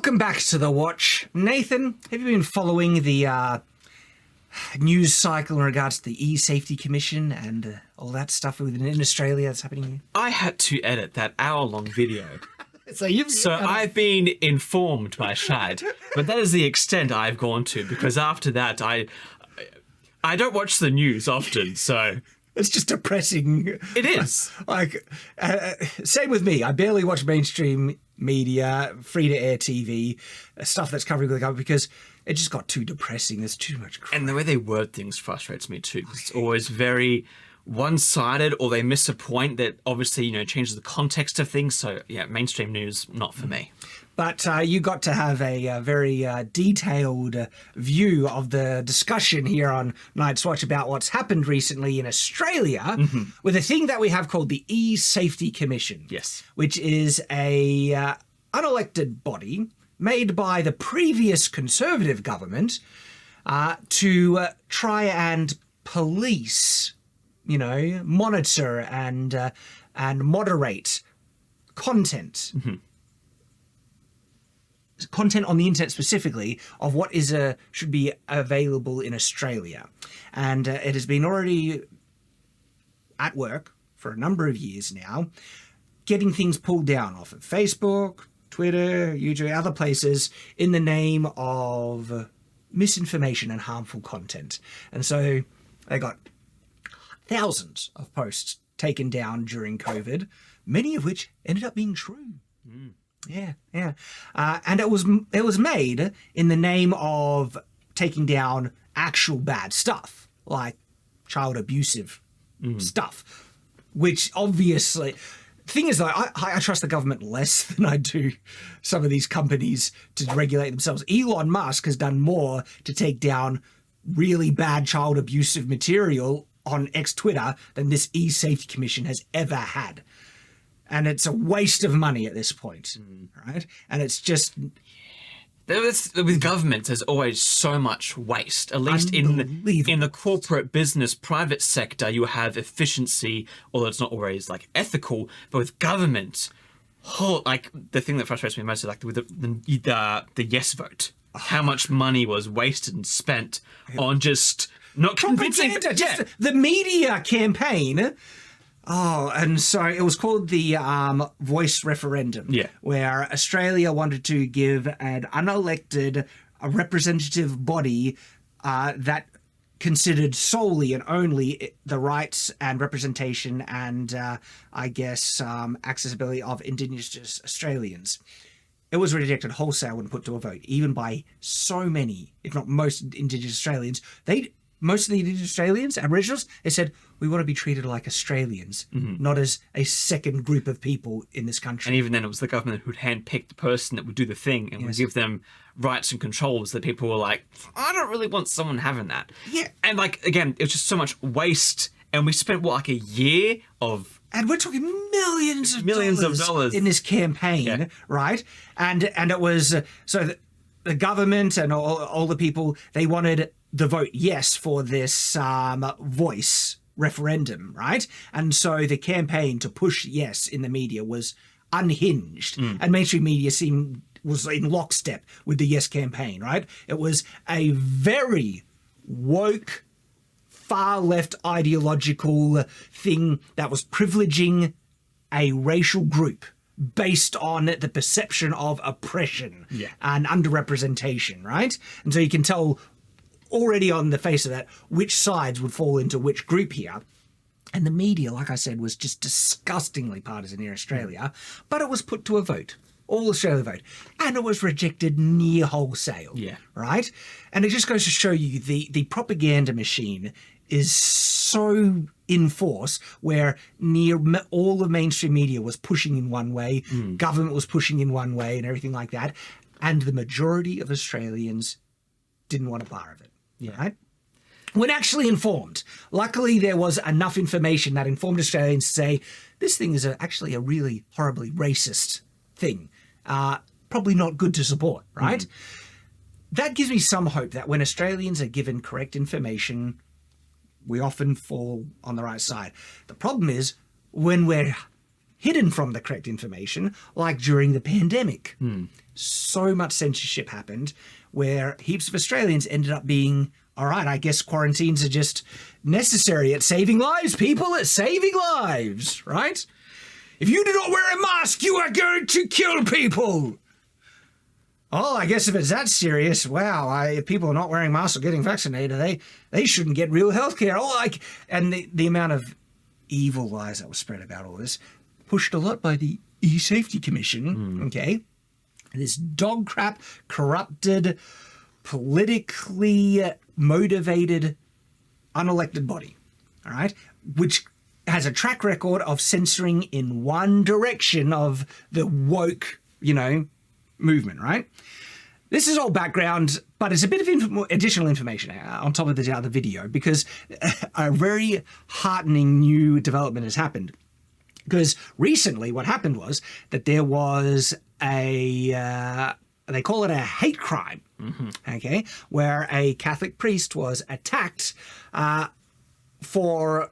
Welcome back to The Watch. Nathan, have you been following the news cycle in regards to the E-Safety Commission and all that stuff in Australia that's happening here? I had to edit that hour-long video. So I've been informed by Shad, but that is the extent I've gone to, because after that I don't watch the news often, so... It's just depressing. It is. Same with me. I barely watch mainstream media, free-to-air TV, stuff that's covering the government, because it just got too depressing. There's too much crap. And the way they word things frustrates me too, because it's always very one-sided, or they miss a point that obviously, changes the context of things. So yeah, mainstream news, not for me. But you got to have a very detailed view of the discussion here on Night's Watch about what's happened recently in Australia with a thing that we have called the E-Safety Commission. Yes. Which is a unelected body made by the previous Conservative government to try and police, monitor and moderate content. Content on the internet specifically of what should be available in Australia. And it has been already at work for a number of years now, getting things pulled down off of Facebook, Twitter, YouTube, other places in the name of misinformation and harmful content. And so they got thousands of posts taken down during COVID, many of which ended up being true. Yeah. And it was made in the name of taking down actual bad stuff, like child abusive stuff, which obviously... The thing is, though, I trust the government less than I do some of these companies to regulate themselves. Elon Musk has done more to take down really bad child abusive material on Twitter than this E-Safety Commission has ever had. And it's a waste of money at this point, right? And it's just... With governments, there's always so much waste. At least in the corporate business, private sector, you have efficiency, although it's not always ethical. But with government, the thing that frustrates me most is with the yes vote. How much money was wasted and spent on just not convincing... Just the media campaign... Oh, and so it was called the voice referendum, where Australia wanted to give an unelected, a representative body that considered solely and only the rights and representation and, accessibility of Indigenous Australians. It was rejected wholesale when put to a vote, even by so many, if not most Indigenous Australians. Most of the Indigenous Australians, Aboriginals, they said, we want to be treated like Australians, not as a second group of people in this country. And even then, it was the government who'd handpick the person that would do the thing and would give them rights and controls that people were like, I don't really want someone having that. Yeah. And again, it was just so much waste. And we spent, a year of... And we're talking millions of dollars in this campaign, right? And it was... so the government and all the people, they wanted... the vote yes for this voice referendum, right? And so the campaign to push yes in the media was unhinged. And mainstream media was in lockstep with the yes campaign, right? It was a very woke, far left ideological thing that was privileging a racial group based on the perception of oppression and underrepresentation, right? And so you can tell already on the face of that which sides would fall into which group here. And the media, like I said, was just disgustingly partisan in Australia, but it was put to a vote. All Australia vote. And it was rejected near wholesale. Right? And it just goes to show you the propaganda machine is so in force, where near all the mainstream media was pushing in one way, government was pushing in one way and everything like that. And the majority of Australians didn't want a bar of it. Right? When actually informed. Luckily, there was enough information that informed Australians to say, this thing is actually a really horribly racist thing. Probably not good to support, right? That gives me some hope that when Australians are given correct information, we often fall on the right side. The problem is when we're hidden from the correct information, like during the pandemic. So much censorship happened where heaps of Australians ended up being, all right, I guess quarantines are just necessary. It's saving lives, people. It's saving lives, right? If you do not wear a mask, you are going to kill people. Oh, I guess if it's that serious, wow, if people are not wearing masks or getting vaccinated, they shouldn't get real health care. And the amount of evil lies that was spread about all this, pushed a lot by the E-Safety Commission, okay? This dog crap, corrupted, politically motivated, unelected body, all right? Which has a track record of censoring in one direction of the woke, movement, right? This is all background, but it's a bit of additional information on top of the other video, because a very heartening new development has happened. Because recently what happened was that there was they call it a hate crime, okay, where a Catholic priest was attacked for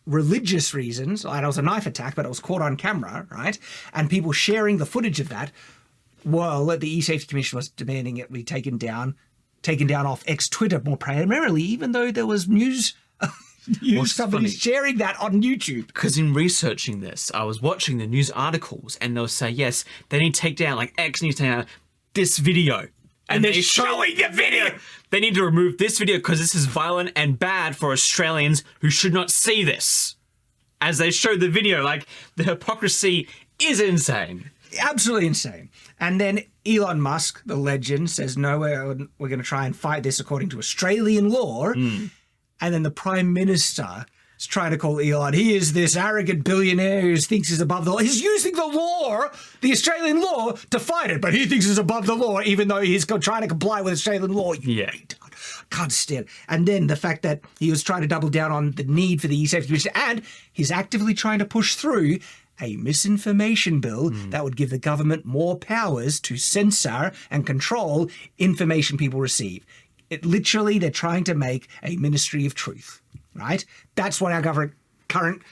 religious reasons. It was a knife attack, but it was caught on camera, right? And people sharing the footage of that. Well, the E-Safety Commission was demanding it be taken down off X-Twitter more primarily, even though there was news companies sharing that on YouTube. Because in researching this, I was watching the news articles and they'll say, yes, they need to take down, like X needs to take down this video. And they're showing the video. They need to remove this video because this is violent and bad for Australians who should not see this. As they show the video, like, the hypocrisy is insane. Absolutely insane. And then Elon Musk, the legend, says, no, we're going to try and fight this according to Australian law. And then the Prime Minister is trying to call Elon. He is this arrogant billionaire who thinks he's above the law. He's using the law, the Australian law, to fight it, but he thinks he's above the law, even though he's trying to comply with Australian law. Yeah. Can't stand it. And then the fact that he was trying to double down on the need for the E-Safety Commission, and he's actively trying to push through a misinformation bill that would give the government more powers to censor and control information people receive. They're trying to make a ministry of truth, right? That's what our current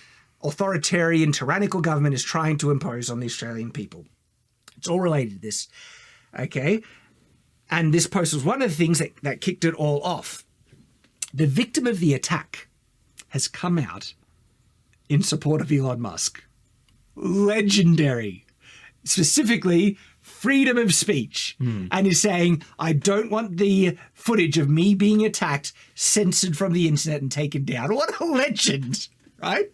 authoritarian, tyrannical government is trying to impose on the Australian people. It's all related to this, okay? And this post was one of the things that kicked it all off. The victim of the attack has come out in support of Elon Musk. Legendary. Specifically, freedom of speech. And is saying, I don't want the footage of me being attacked censored from the internet and taken down. What a legend, right?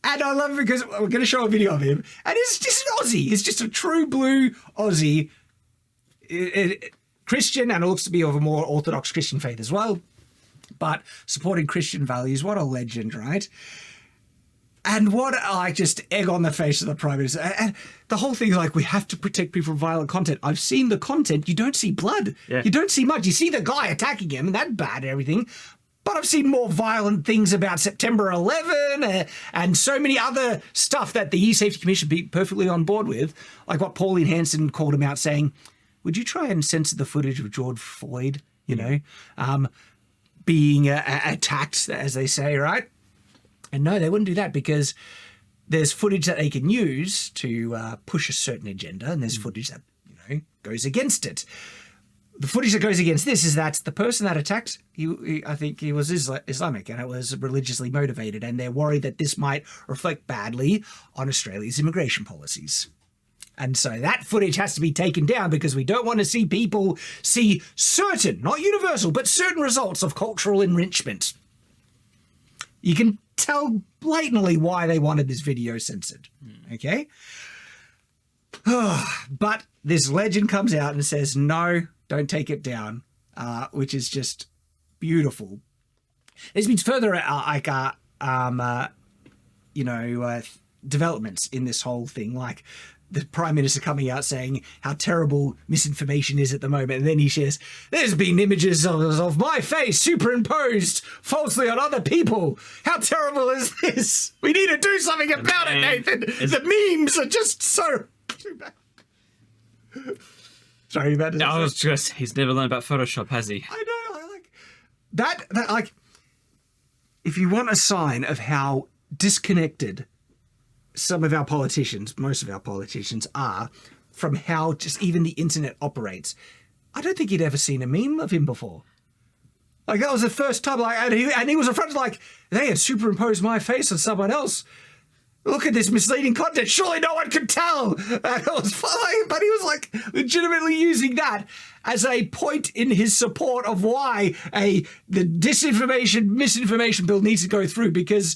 And I love it because we're going to show a video of him. And it's just an Aussie. It's just a true blue Aussie. Christian, and it looks to be of a more orthodox Christian faith as well. But supporting Christian values. What a legend, right? And what, just egg on the face of the Prime Minister. And the whole thing is we have to protect people from violent content. I've seen the content. You don't see blood. Yeah. You don't see much. You see the guy attacking him, and that's bad and everything. But I've seen more violent things about September 11 and so many other stuff that the E-Safety Commission be perfectly on board with. Like what Pauline Hanson called him out saying, would you try and censor the footage of George Floyd, being attacked, as they say, right? And no, they wouldn't do that because there's footage that they can use to push a certain agenda, and there's footage that goes against it. The footage that goes against this is that the person that attacked, I think he was Islamic, and it was religiously motivated, and they're worried that this might reflect badly on Australia's immigration policies. And so that footage has to be taken down because we don't want to see people see certain, not universal, but certain results of cultural enrichment. You can tell blatantly why they wanted this video censored, okay? But this legend comes out and says, no, don't take it down, which is just beautiful. There's been further, developments in this whole thing, like the Prime Minister coming out saying how terrible misinformation is at the moment. And then he shares, there's been images of my face superimposed falsely on other people. How terrible is this? We need to do something about it, Nathan. The memes are just so too bad. Sorry about that. I was just, he's never learned about Photoshop, has he? I know. I like that, if you want a sign of how disconnected some of our politicians, most of our politicians are, from how just even the internet operates. I don't think he'd ever seen a meme of him before. Like, that was the first time, like, and he was in front of, like, they had superimposed my face on someone else. Look at this misleading content. Surely no one could tell. And it was fine, but he was, like, legitimately using that as a point in his support of why the disinformation, misinformation bill needs to go through, because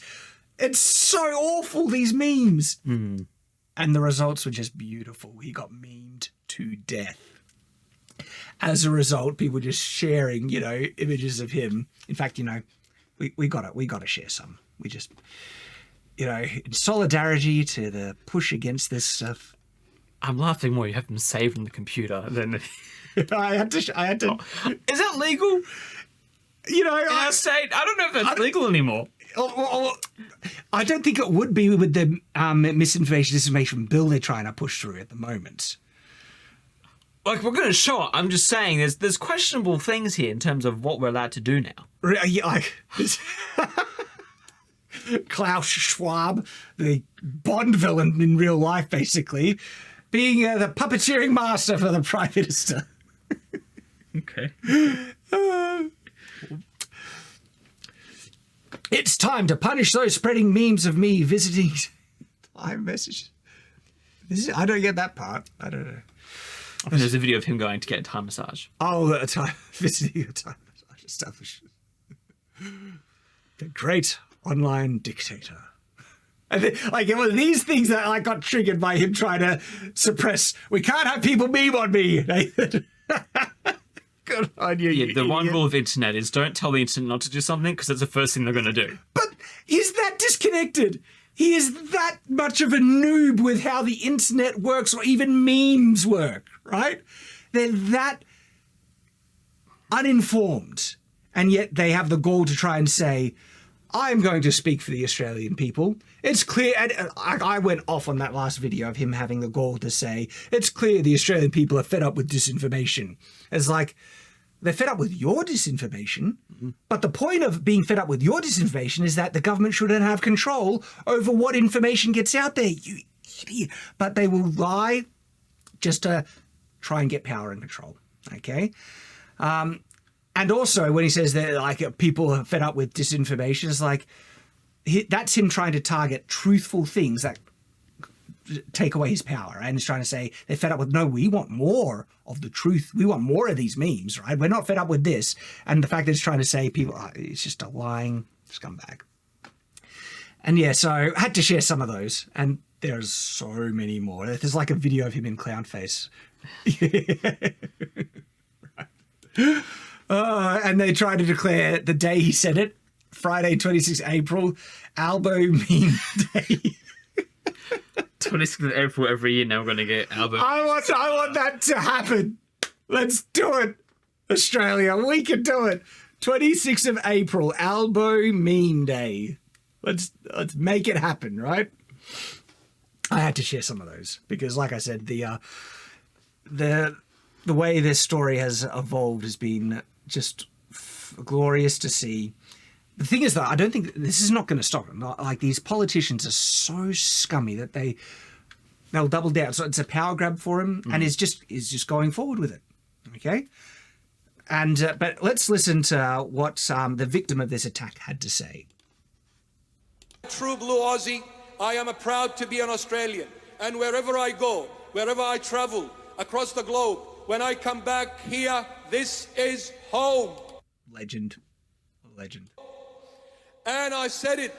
it's so awful, these memes. Mm. And the results were just beautiful. He got memed to death. As a result, people just sharing, images of him. In fact, we got to share some. We just, in solidarity to the push against this stuff. I'm laughing more. You have them saved on the computer than. I had to. Oh, is that legal? In our state, I don't know if that's legal anymore. I don't think it would be with the misinformation, disinformation bill they're trying to push through at the moment. Like, we're going to show it. I'm just saying there's questionable things here in terms of what we're allowed to do now. Klaus Schwab, the Bond villain in real life, basically, being the puppeteering master for the Prime Minister. Okay. It's time to punish those spreading memes of me visiting time messages. I don't get that part. I don't know. I think there's a video of him going to get a Thai massage. Oh, a time visiting a Thai massage establishment. The great online dictator. And it was these things that I got triggered by him trying to suppress. We can't have people meme on me, Nathan. Good on you. Yeah, the one rule of internet is don't tell the internet not to do something, because that's the first thing they're going to do. But he's that disconnected. He is that much of a noob with how the internet works, or even memes work, right? They're that uninformed, and yet they have the gall to try and say, I'm going to speak for the Australian people. It's clear, and I went off on that last video of him having the gall to say, it's clear the Australian people are fed up with disinformation. It's like, they're fed up with your disinformation, but the point of being fed up with your disinformation is that the government shouldn't have control over what information gets out there, you idiot. But they will lie just to try and get power and control, okay? And also, when he says that people are fed up with disinformation, it's like, that's him trying to target truthful things that take away his power, and he's trying to say they're fed up with, no, we want more of the truth, we want more of these memes, right? We're not fed up with this. And the fact that it's trying to say people, it's just a lying scumbag. And yeah, so I had to share some of those, and there's so many more. There's like a video of him in clown face. And they tried to declare the day he said it, Friday 26 April, Albo meme day. 26th of April every year now we're going to get Albert. I want that to happen. Let's do it, Australia. We can do it. 26th of April, Albo meme day. Let's make it happen, right? I had to share some of those because, like I said, the way this story has evolved has been just glorious to see. The thing is, though, I don't think this is not going to stop them. Like, these politicians are so scummy that they'll double down. So it's a power grab for him, and is just going forward with it. Okay, and but let's listen to what the victim of this attack had to say. True blue Aussie, I am proud to be an Australian, and wherever I go, wherever I travel across the globe, when I come back here, this is home. Legend. And I said it,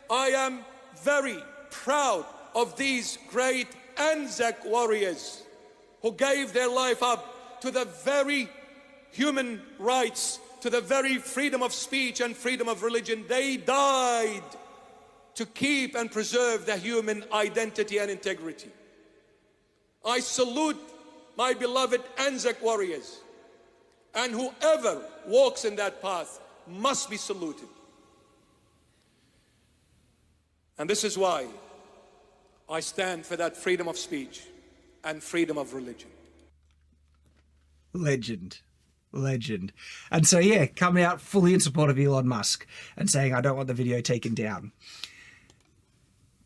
I am very proud of these great Anzac warriors who gave their life up to the very human rights, to the very freedom of speech and freedom of religion. They died to keep and preserve the human identity and integrity. I salute my beloved Anzac warriors, and whoever walks in that path must be saluted. And this is why I stand for that freedom of speech and freedom of religion. Legend. And so, yeah, coming out fully in support of Elon Musk and saying, I don't want the video taken down.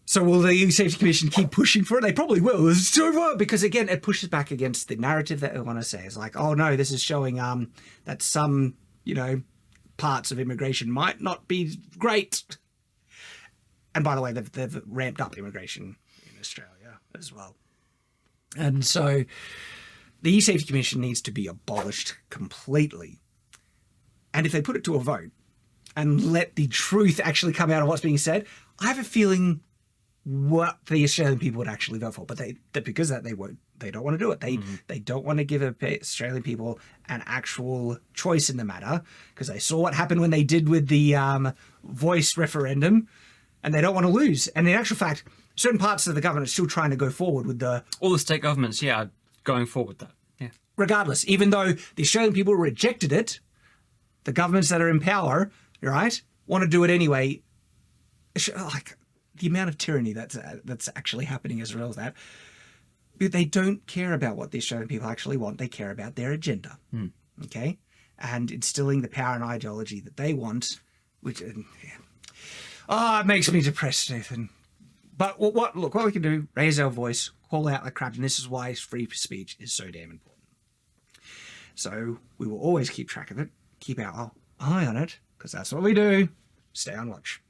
So will the EU Safety Commission keep pushing for it? They probably will. It's too far, because again, it pushes back against the narrative that we want to say. It's like, oh no, this is showing that some, parts of immigration might not be great. And by the way, they've ramped up immigration in Australia as well. And so the EU Safety Commission needs to be abolished completely. And if they put it to a vote and let the truth actually come out of what's being said, I have a feeling what the Australian people would actually vote for. But because of that, they won't. They don't want to do it. They don't want to give Australian people an actual choice in the matter, because they saw what happened when they did with the voice referendum, and they don't want to lose. And in actual fact, certain parts of the government are still trying to go forward with all the state governments, are going forward with that. Yeah. Regardless, even though the Australian people rejected it, the governments that are in power, right, want to do it anyway. Like the amount of tyranny that's actually happening as a result of that. They don't care about what the Australian people actually want. They care about their agenda. Okay? And instilling the power and ideology that they want, which, it makes me depressed, Nathan. But what we can do, raise our voice, call out the crap, and this is why free speech is so damn important. So we will always keep track of it, keep our eye on it, because that's what we do. Stay on watch.